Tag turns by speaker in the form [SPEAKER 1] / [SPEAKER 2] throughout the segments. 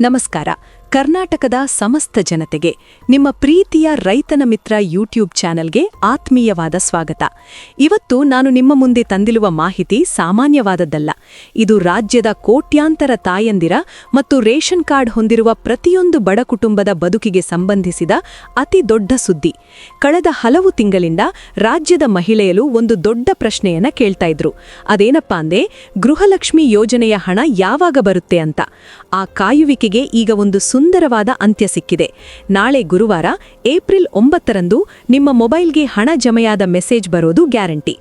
[SPEAKER 1] ನಮಸ್ಕಾರ. ಕರ್ನಾಟಕದ ಸಮಸ್ತ ಜನತೆಗೆ ನಿಮ್ಮ ಪ್ರೀತಿಯ ರೈತನ ಮಿತ್ರ ಯೂಟ್ಯೂಬ್ ಚಾನೆಲ್ಗೆ ಆತ್ಮೀಯವಾದ ಸ್ವಾಗತ. ಇವತ್ತು ನಾನು ನಿಮ್ಮ ಮುಂದೆ ತಂದಿರುವ ಮಾಹಿತಿ ಸಾಮಾನ್ಯವಾದದ್ದಲ್ಲ. ಇದು ರಾಜ್ಯದ ಕೋಟ್ಯಾಂತರ ತಾಯಂದಿರ ಮತ್ತು ರೇಷನ್ ಕಾರ್ಡ್ ಹೊಂದಿರುವ ಪ್ರತಿಯೊಂದು ಬಡ ಕುಟುಂಬದ ಬದುಕಿಗೆ ಸಂಬಂಧಿಸಿದ ಅತಿ ದೊಡ್ಡ ಸುದ್ದಿ. ಕಳೆದ ಹಲವು ತಿಂಗಳಿಂದ ರಾಜ್ಯದ ಮಹಿಳೆಯರು ಒಂದು ದೊಡ್ಡ ಪ್ರಶ್ನೆಯನ್ನ ಕೇಳ್ತಾ ಇದ್ರು. ಅದೇನಪ್ಪಾ ಅಂದ್ರೆ ಗೃಹಲಕ್ಷ್ಮಿ ಯೋಜನೆಯ ಹಣ ಯಾವಾಗ ಬರುತ್ತೆ ಅಂತ. ಆ ಕಾಯುವಿಕೆಗೆ ಈಗ ಒಂದು ಸುಂದರವಾದ ಅಂತ್ಯ ಸಿಕ್ಕಿದೆ. ನಾಳೆ ಗುರುವಾರ ಏಪ್ರಿಲ್ 9ರಂದು ನಿಮ್ಮ ಮೊಬೈಲ್ಗೆ ಹಣ ಜಮೆಯಾದ ಮೆಸೇಜ್ ಬರೋದು ಗ್ಯಾರಂಟಿ.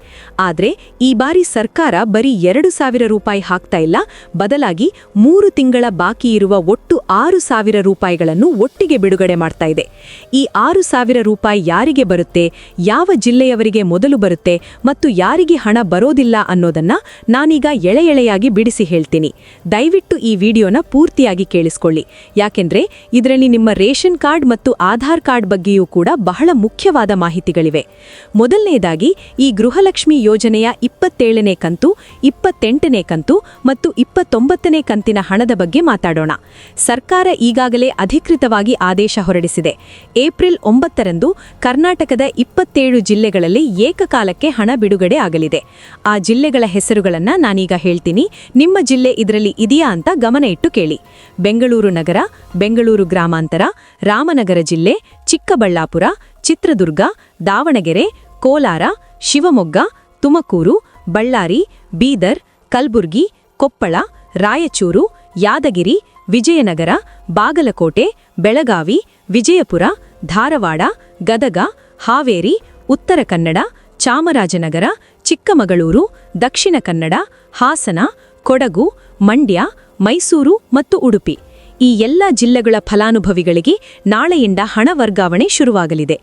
[SPEAKER 1] ಆದ್ರೆ ಈ ಬಾರಿ ಸರ್ಕಾರ ಬರೀ 2,000 ರೂಪಾಯಿ ಹಾಕ್ತಾ ಇಲ್ಲ, ಬದಲಾಗಿ 3 ತಿಂಗಳ ಬಾಕಿ ಇರುವ ಒಟ್ಟು 6,000 ರೂಪಾಯಿಗಳನ್ನು ಒಟ್ಟಿಗೆ ಬಿಡುಗಡೆ ಮಾಡ್ತಾ ಇದೆ. ಈ 6,000 ರೂಪಾಯಿ ಯಾರಿಗೆ ಬರುತ್ತೆ, ಯಾವ ಜಿಲ್ಲೆಯವರಿಗೆ ಮೊದಲು ಬರುತ್ತೆ ಮತ್ತು ಯಾರಿಗೆ ಹಣ ಬರೋದಿಲ್ಲ ಅನ್ನೋದನ್ನ ನಾನೀಗ ಎಳೆಯಾಗಿ ಬಿಡಿಸಿ ಹೇಳ್ತೀನಿ. ದಯವಿಟ್ಟು ಈ ವಿಡಿಯೋನ ಪೂರ್ತಿಯಾಗಿ ಕೇಳಿಸ್ಕೊಳ್ಳಿ, ಯಾಕೆಂದ್ರೆ ಇದರಲ್ಲಿ ನಿಮ್ಮ ರೇಷನ್ ಕಾರ್ಡ್ ಮತ್ತು ಆಧಾರ್ ಕಾರ್ಡ್ ಬಗ್ಗೆಯೂ ಕೂಡ ಬಹಳ ಮುಖ್ಯವಾದ ಮಾಹಿತಿಗಳಿವೆ. ಮೊದಲನೇದಾಗಿ ಈ ಗೃಹಲಕ್ಷ್ಮಿ ಯೋಜನೆಯ 27ನೇ ಕಂತು, 28ನೇ ಕಂತು ಮತ್ತು 29ನೇ ಕಂತಿನ ಹಣದ ಬಗ್ಗೆ ಮಾತಾಡೋಣ. ಸರ್ಕಾರ ಈಗಾಗಲೇ ಅಧಿಕೃತವಾಗಿ ಆದೇಶ ಹೊರಡಿಸಿದೆ. ಏಪ್ರಿಲ್ 9ರಂದು ಕರ್ನಾಟಕದ 27 ಜಿಲ್ಲೆಗಳಲ್ಲಿ ಏಕಕಾಲಕ್ಕೆ ಹಣ ಬಿಡುಗಡೆ ಆಗಲಿದೆ. ಆ ಜಿಲ್ಲೆಗಳ ಹೆಸರುಗಳನ್ನ ನಾನೀಗ ಹೇಳ್ತೀನಿ. ನಿಮ್ಮ ಜಿಲ್ಲೆ ಇದರಲ್ಲಿ ಇದೆಯಾ ಅಂತ ಗಮನ ಇಟ್ಟು ಕೇಳಿ. ಬೆಂಗಳೂರು ನಗರ, ಬೆಂಗಳೂರು ಗ್ರಾಮಾಂತರ, ರಾಮನಗರ ಜಿಲ್ಲೆ, ಚಿಕ್ಕಬಳ್ಳಾಪುರ, ಚಿತ್ರದುರ್ಗ, ದಾವಣಗೆರೆ, ಕೋಲಾರ, ಶಿವಮೊಗ್ಗ, ತುಮಕೂರು, ಬಳ್ಳಾರಿ, ಬೀದರ್, ಕಲಬುರ್ಗಿ, ಕೊಪ್ಪಳ, ರಾಯಚೂರು, ಯಾದಗಿರಿ, ವಿಜಯನಗರ, ಬಾಗಲಕೋಟೆ, ಬೆಳಗಾವಿ, ವಿಜಯಪುರ, ಧಾರವಾಡ, ಗದಗ, ಹಾವೇರಿ, ಉತ್ತರ ಕನ್ನಡ, ಚಾಮರಾಜನಗರ, ಚಿಕ್ಕಮಗಳೂರು, ದಕ್ಷಿಣ ಕನ್ನಡ, ಹಾಸನ, ಕೊಡಗು, ಮಂಡ್ಯ, ಮೈಸೂರು ಮತ್ತು ಉಡುಪಿ. ಈ ಎಲ್ಲ ಜಿಲ್ಲೆಗಳ ಫಲಾನುಭವಿಗಳಿಗೆ ನಾಳೆಯಿಂದ ಹಣ ವರ್ಗಾವಣೆ ಶುರುವಾಗಲಿದೆ.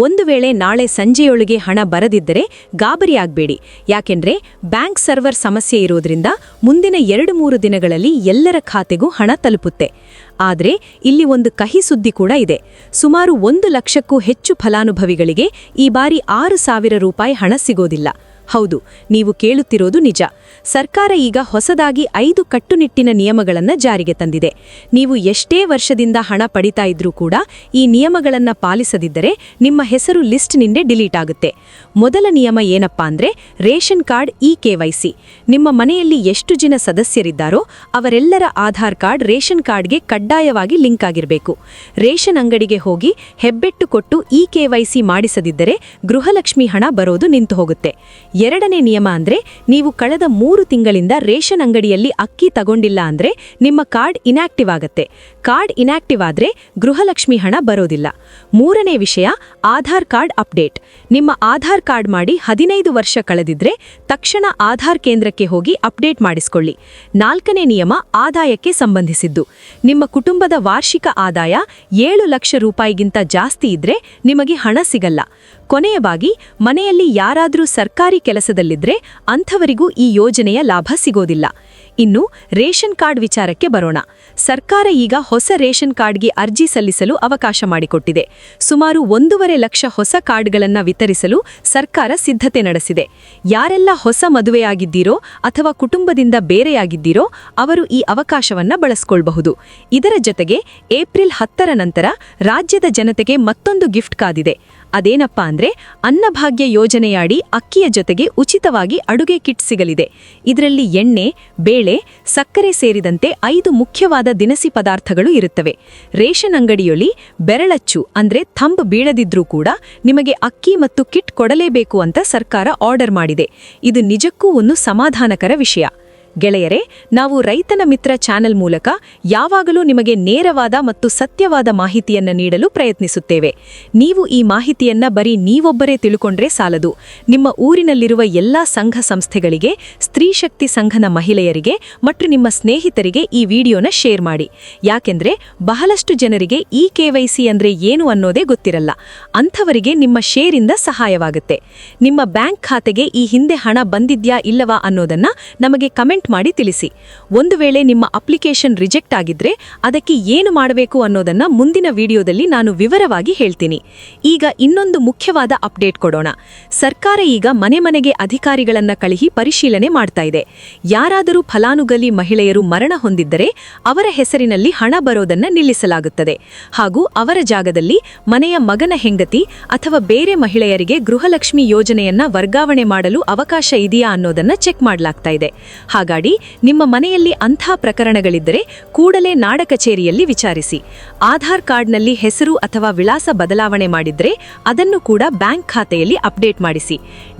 [SPEAKER 1] ಒಂದು ವೇಳೆ ನಾಳೆ ಸಂಜೆಯೊಳಗೆ ಹಣ ಬರದಿದ್ದರೆ ಗಾಬರಿಯಾಗಬೇಡಿ, ಯಾಕೆಂದ್ರೆ ಬ್ಯಾಂಕ್ ಸರ್ವರ್ ಸಮಸ್ಯೆ ಇರೋದ್ರಿಂದ ಮುಂದಿನ 2-3 ದಿನಗಳಲ್ಲಿ ಎಲ್ಲರ ಖಾತೆಗೂ ಹಣ ತಲುಪುತ್ತೆ. ಆದರೆ ಇಲ್ಲಿ ಒಂದು ಕಹಿ ಸುದ್ದಿ ಕೂಡ ಇದೆ. ಸುಮಾರು 1 ಲಕ್ಷಕ್ಕೂ ಹೆಚ್ಚು ಫಲಾನುಭವಿಗಳಿಗೆ ಈ ಬಾರಿ 6,000 ರೂಪಾಯಿ ಹಣ ಸಿಗೋದಿಲ್ಲ. ಹೌದು, ನೀವು ಕೇಳುತ್ತಿರೋದು ನಿಜ. ಸರ್ಕಾರ ಈಗ ಹೊಸದಾಗಿ 5 ಕಟ್ಟುನಿಟ್ಟಿನ ನಿಯಮಗಳನ್ನು ಜಾರಿಗೆ ತಂದಿದೆ. ನೀವು ಎಷ್ಟೇ ವರ್ಷದಿಂದ ಹಣ ಪಡಿತಾ ಇದ್ರೂ ಕೂಡ ಈ ನಿಯಮಗಳನ್ನ ಪಾಲಿಸದಿದ್ದರೆ ನಿಮ್ಮ ಹೆಸರು ಲಿಸ್ಟ್ನಿಂದ ಡಿಲೀಟ್ ಆಗುತ್ತೆ. ಮೊದಲ ನಿಯಮ ಏನಪ್ಪಾ ಅಂದ್ರೆ ರೇಷನ್ ಕಾರ್ಡ್ KYC. ನಿಮ್ಮ ಮನೆಯಲ್ಲಿ ಎಷ್ಟು ಜನ ಸದಸ್ಯರಿದ್ದಾರೋ ಅವರೆಲ್ಲರ ಆಧಾರ್ ಕಾರ್ಡ್ ರೇಷನ್ ಕಾರ್ಡ್ಗೆ ಕಡ್ಡಾಯವಾಗಿ ಲಿಂಕ್ ಆಗಿರಬೇಕು. ರೇಷನ್ ಅಂಗಡಿಗೆ ಹೋಗಿ ಹೆಬ್ಬೆಟ್ಟು ಕೊಟ್ಟು KYC ಮಾಡಿಸದಿದ್ದರೆ ಗೃಹಲಕ್ಷ್ಮಿ ಹಣ ಬರೋದು ನಿಂತು ಹೋಗುತ್ತೆ. ಎರಡನೇ ನಿಯಮ ಅಂದ್ರೆ ನೀವು ಕಳೆದ 3 ತಿಂಗಳಿಂದ ರೇಷನ್ ಅಂಗಡಿಯಲ್ಲಿ ಅಕ್ಕಿ ತಗೊಂಡಿಲ್ಲ ಅಂದ್ರೆ ನಿಮ್ಮ ಕಾರ್ಡ್ ಇನ್ಆಕ್ಟಿವ್ ಆಗುತ್ತೆ. ಕಾರ್ಡ್ ಇನ್ಆಕ್ಟಿವ್ ಆದ್ರೆ ಗೃಹಲಕ್ಷ್ಮಿ ಹಣ ಬರೋದಿಲ್ಲ. ಮೂರನೇ ವಿಷಯ ಆಧಾರ್ ಕಾರ್ಡ್ ಅಪ್ಡೇಟ್. ನಿಮ್ಮ ಆಧಾರ್ ಕಾರ್ಡ್ ಮಾಡಿ 15 ವರ್ಷ ಕಳೆದಿದ್ರೆ ತಕ್ಷಣ ಆಧಾರ್ ಕೇಂದ್ರಕ್ಕೆ ಹೋಗಿ ಅಪ್ಡೇಟ್ ಮಾಡಿಸಿಕೊಳ್ಳಿ. 4ನೇ ನಿಯಮ ಆದಾಯಕ್ಕೆ ಸಂಬಂಧಿಸಿದ್ದು. ನಿಮ್ಮ ಕುಟುಂಬದ ವಾರ್ಷಿಕ ಆದಾಯ 7 ಲಕ್ಷ ರೂಪಾಯಿಗಿಂತ ಜಾಸ್ತಿ ಇದ್ರೆ ನಿಮಗೆ ಹಣ ಸಿಗಲ್ಲ. ಕೊನೆಯವಾಗಿ ಮನೆಯಲ್ಲಿ ಯಾರಾದರೂ ಸರ್ಕಾರಿ ಕೆಲಸದಲ್ಲಿದ್ರೆ ಅಂಥವರಿಗೂ ಈ ಯೋಜನೆಯ ಲಾಭ ಸಿಗೋದಿಲ್ಲ. ಇನ್ನು ರೇಷನ್ ಕಾರ್ಡ್ ವಿಚಾರಕ್ಕೆ ಬರೋಣ. ಸರ್ಕಾರ ಈಗ ಹೊಸ ರೇಷನ್ ಕಾರ್ಡ್ಗೆ ಅರ್ಜಿ ಸಲ್ಲಿಸಲು ಅವಕಾಶ ಮಾಡಿಕೊಟ್ಟಿದೆ. ಸುಮಾರು 1.5 ಲಕ್ಷ ಹೊಸ ಕಾರ್ಡ್ಗಳನ್ನು ವಿತರಿಸಲು ಸರ್ಕಾರ ಸಿದ್ಧತೆ ನಡೆಸಿದೆ. ಯಾರೆಲ್ಲ ಹೊಸ ಮದುವೆಯಾಗಿದ್ದೀರೋ ಅಥವಾ ಕುಟುಂಬದಿಂದ ಬೇರೆಯಾಗಿದ್ದೀರೋ ಅವರು ಈ ಅವಕಾಶವನ್ನ ಬಳಸಿಕೊಳ್ಳಬಹುದು. ಇದರ ಜೊತೆಗೆ ಏಪ್ರಿಲ್ 10ರ ನಂತರ ರಾಜ್ಯದ ಜನತೆಗೆ ಮತ್ತೊಂದು ಗಿಫ್ಟ್ ಕಾದಿದೆ. ಅದೇನಪ್ಪಾ ಅಂದ್ರೆ ಅನ್ನಭಾಗ್ಯ ಯೋಜನೆಯಾಡಿ ಅಕ್ಕಿಯ ಜೊತೆಗೆ ಉಚಿತವಾಗಿ ಅಡುಗೆ ಕಿಟ್ ಸಿಗಲಿದೆ. ಇದರಲ್ಲಿ ಎಣ್ಣೆ, ಬೇಳೆ, ಸಕ್ಕರೆ ಸೇರಿದಂತೆ 5 ಮುಖ್ಯವಾದ ದಿನಸಿ ಪದಾರ್ಥಗಳು ಇರುತ್ತವೆ. ರೇಷನ್ ಅಂಗಡಿಯಲ್ಲಿ ಬೆರಳಚ್ಚು ಅಂದ್ರೆ ಥಂಬ್ ಬೀಳದಿದ್ರೂ ಕೂಡ ನಿಮಗೆ ಅಕ್ಕಿ ಮತ್ತು ಕಿಟ್ ಕೊಡಲೇಬೇಕು ಅಂತ ಸರ್ಕಾರ ಆರ್ಡರ್ ಮಾಡಿದೆ. ಇದು ನಿಜಕ್ಕೂ ಒಂದು ಸಮಾಧಾನಕರ ವಿಷಯ. ಗೆಳೆಯರೇ, ನಾವು ರೈತನ ಮಿತ್ರ ಚಾನೆಲ್ ಮೂಲಕ ಯಾವಾಗಲೂ ನಿಮಗೆ ನೇರವಾದ ಮತ್ತು ಸತ್ಯವಾದ ಮಾಹಿತಿಯನ್ನ ನೀಡಲು ಪ್ರಯತ್ನಿಸುತ್ತೇವೆ. ನೀವು ಈ ಮಾಹಿತಿಯನ್ನ ಬರೀ ನೀವೊಬ್ಬರೇ ತಿಳ್ಕೊಂಡ್ರೆ ಸಾಲದು. ನಿಮ್ಮ ಊರಿನಲ್ಲಿರುವ ಎಲ್ಲಾ ಸಂಘ ಸಂಸ್ಥೆಗಳಿಗೆ, ಸ್ತ್ರೀ ಶಕ್ತಿ ಸಂಘನ ಮಹಿಳೆಯರಿಗೆ ಮತ್ತು ನಿಮ್ಮ ಸ್ನೇಹಿತರಿಗೆ ಈ ವಿಡಿಯೋನ ಶೇರ್ ಮಾಡಿ. ಯಾಕೆಂದ್ರೆ ಬಹಳಷ್ಟು ಜನರಿಗೆ KYC ಅಂದ್ರೆ ಏನು ಅನ್ನೋದೇ ಗೊತ್ತಿರಲ್ಲ. ಅಂಥವರಿಗೆ ನಿಮ್ಮ ಶೇರಿಂದ ಸಹಾಯವಾಗುತ್ತೆ. ನಿಮ್ಮ ಬ್ಯಾಂಕ್ ಖಾತೆಗೆ ಈ ಹಿಂದೆ ಹಣ ಬಂದಿದ್ಯಾ ಇಲ್ಲವಾ ಅನ್ನೋದನ್ನ ನಮಗೆ ಕಮೆಂಟ್ ಕಮೆಂಟ್ ಮಾಡಿ ತಿಳಿಸಿ. ಒಂದು ವೇಳೆ ನಿಮ್ಮ ಅಪ್ಲಿಕೇಶನ್ ರಿಜೆಕ್ಟ್ ಆಗಿದ್ರೆ ಅದಕ್ಕೆ ಏನು ಮಾಡಬೇಕು ಅನ್ನೋದನ್ನ ಮುಂದಿನ ವಿಡಿಯೋದಲ್ಲಿ ನಾನು ವಿವರವಾಗಿ ಹೇಳ್ತೀನಿ. ಈಗ ಇನ್ನೊಂದು ಮುಖ್ಯವಾದ ಅಪ್ಡೇಟ್ ಕೊಡೋಣ. ಸರ್ಕಾರ ಈಗ ಮನೆ ಮನೆಗೆ ಅಧಿಕಾರಿಗಳನ್ನ ಕಳುಹಿ ಪರಿಶೀಲನೆ ಮಾಡ್ತಾ ಇದೆ. ಯಾರಾದರೂ ಫಲಾನುಭವಿ ಮಹಿಳೆಯರು ಮರಣ ಹೊಂದಿದ್ದರೆ ಅವರ ಹೆಸರಿನಲ್ಲಿ ಹಣ ಬರೋದನ್ನ ನಿಲ್ಲಿಸಲಾಗುತ್ತದೆ ಹಾಗೂ ಅವರ ಜಾಗದಲ್ಲಿ ಮನೆಯ ಮಗನ ಹೆಂಡತಿ ಅಥವಾ ಬೇರೆ ಮಹಿಳೆಯರಿಗೆ ಗೃಹಲಕ್ಷ್ಮಿ ಯೋಜನೆಯನ್ನ ವರ್ಗಾವಣೆ ಮಾಡಲು ಅವಕಾಶ ಇದೆಯಾ ಅನ್ನೋದನ್ನ ಚೆಕ್ ಮಾಡಲಾಗ್ತಾ ಇದೆ. ಹಾಗಾಗಿ ನಿಮ್ಮ ಮನೆಯಲ್ಲಿ ಅಂಥ ಪ್ರಕರಣಗಳಿದ್ದರೆ ಕೂಡಲೇ ನಾಡ ಕಚೇರಿಯಲ್ಲಿ ವಿಚಾರಿಸಿ. ಆಧಾರ್ ಕಾರ್ಡ್ನಲ್ಲಿ ಹೆಸರು ಅಥವಾ ವಿಳಾಸ ಬದಲಾವಣೆ ಮಾಡಿದ್ರೆ ಅದನ್ನು ಕೂಡ ಬ್ಯಾಂಕ್ ಖಾತೆಯಲ್ಲಿ ಅಪ್ಡೇಟ್ ಮಾಡಿಸಿ.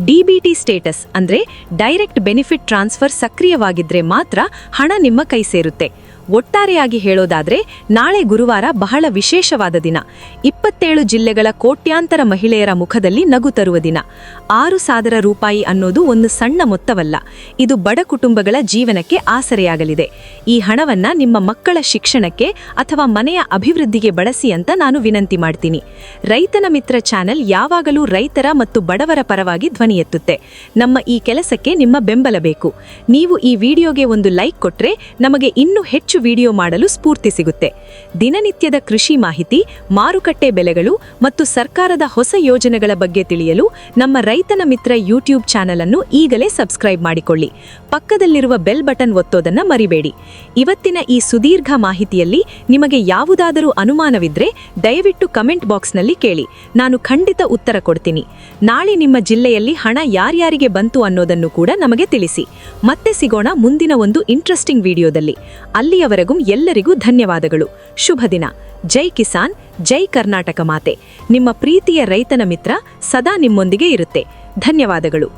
[SPEAKER 1] ಡಿಬಿಟಿ ಸ್ಟೇಟಸ್ ಅಂದ್ರೆ ಡೈರೆಕ್ಟ್ ಬೆನಿಫಿಟ್ ಟ್ರಾನ್ಸ್ಫರ್ ಸಕ್ರಿಯವಾಗಿದ್ರೆ ಮಾತ್ರ ಹಣ ನಿಮ್ಮ ಕೈ ಸೇರುತ್ತೆ. ಒಟ್ಟಾರೆಯಾಗಿ ಹೇಳೋದಾದ್ರೆ ನಾಳೆ ಗುರುವಾರ ಬಹಳ ವಿಶೇಷವಾದ ದಿನ. 27 ಜಿಲ್ಲೆಗಳ ಕೋಟ್ಯಾಂತರ ಮಹಿಳೆಯರ ಮುಖದಲ್ಲಿ ನಗು ತರುವ ದಿನ. 6,000 ರೂಪಾಯಿ ಅನ್ನೋದು ಒಂದು ಸಣ್ಣ ಮೊತ್ತವಲ್ಲ. ಇದು ಬಡ ಕುಟುಂಬಗಳ ಜೀವನಕ್ಕೆ ಆಸರೆಯಾಗಲಿದೆ. ಈ ಹಣವನ್ನ ನಿಮ್ಮ ಮಕ್ಕಳ ಶಿಕ್ಷಣಕ್ಕೆ ಅಥವಾ ಮನೆಯ ಅಭಿವೃದ್ಧಿಗೆ ಬಳಸಿ ಅಂತ ನಾನು ವಿನಂತಿ ಮಾಡ್ತೀನಿ. ರೈತನ ಮಿತ್ರ ಚಾನೆಲ್ ಯಾವಾಗಲೂ ರೈತರ ಮತ್ತು ಬಡವರ ಪರವಾಗಿ ಧ್ವನಿ ಎತ್ತುತ್ತೆ. ನಮ್ಮ ಈ ಕೆಲಸಕ್ಕೆ ನಿಮ್ಮ ಬೆಂಬಲ ಬೇಕು. ನೀವು ಈ ವಿಡಿಯೋಗೆ ಒಂದು ಲೈಕ್ ಕೊಟ್ರೆ ನಮಗೆ ಇನ್ನೂ ಹೆಚ್ಚು ವಿಡಿಯೋ ಮಾಡಲು ಸ್ಫೂರ್ತಿ ಸಿಗುತ್ತೆ. ದಿನನಿತ್ಯದ ಕೃಷಿ ಮಾಹಿತಿ, ಮಾರುಕಟ್ಟೆ ಬೆಲೆಗಳು ಮತ್ತು ಸರ್ಕಾರದ ಹೊಸ ಯೋಜನೆಗಳ ಬಗ್ಗೆ ತಿಳಿಯಲು ನಮ್ಮ ರೈತನ ಮಿತ್ರ ಯೂಟ್ಯೂಬ್ ಚಾನೆಲ್ ಅನ್ನು ಈಗಲೇ ಸಬ್ಸ್ಕ್ರೈಬ್ ಮಾಡಿಕೊಳ್ಳಿ. ಪಕ್ಕದಲ್ಲಿರುವ ಬೆಲ್ ಬಟನ್ ಒತ್ತೋದನ್ನ ಮರಿಬೇಡಿ. ಇವತ್ತಿನ ಈ ಸುದೀರ್ಘ ಮಾಹಿತಿಯಲ್ಲಿ ನಿಮಗೆ ಯಾವುದಾದರೂ ಅನುಮಾನವಿದ್ರೆ ದಯವಿಟ್ಟು ಕಮೆಂಟ್ ಬಾಕ್ಸ್ನಲ್ಲಿ ಕೇಳಿ. ನಾನು ಖಂಡಿತ ಉತ್ತರ ಕೊಡ್ತೀನಿ. ನಾಳೆ ನಿಮ್ಮ ಜಿಲ್ಲೆಯಲ್ಲಿ ಹಣ ಯಾರ್ಯಾರಿಗೆ ಬಂತು ಅನ್ನೋದನ್ನು ಕೂಡ ನಮಗೆ ತಿಳಿಸಿ. ಮತ್ತೆ ಸಿಗೋಣ ಮುಂದಿನ ಒಂದು ಇಂಟ್ರೆಸ್ಟಿಂಗ್ ವಿಡಿಯೋದಲ್ಲಿ. ಅಲ್ಲಿಯವರೆಗೂ ಎಲ್ಲರಿಗೂ ಧನ್ಯವಾದಗಳು. ಶುಭ ದಿನ. ಜೈ ಕಿಸಾನ್, ಜೈ ಕರ್ನಾಟಕ ಮಾತೆ. ನಿಮ್ಮ ಪ್ರೀತಿಯ ರೈತನ ಮಿತ್ರ ಸದಾ ನಿಮ್ಮೊಂದಿಗೆ ಇರುತ್ತೆ. ಧನ್ಯವಾದಗಳು.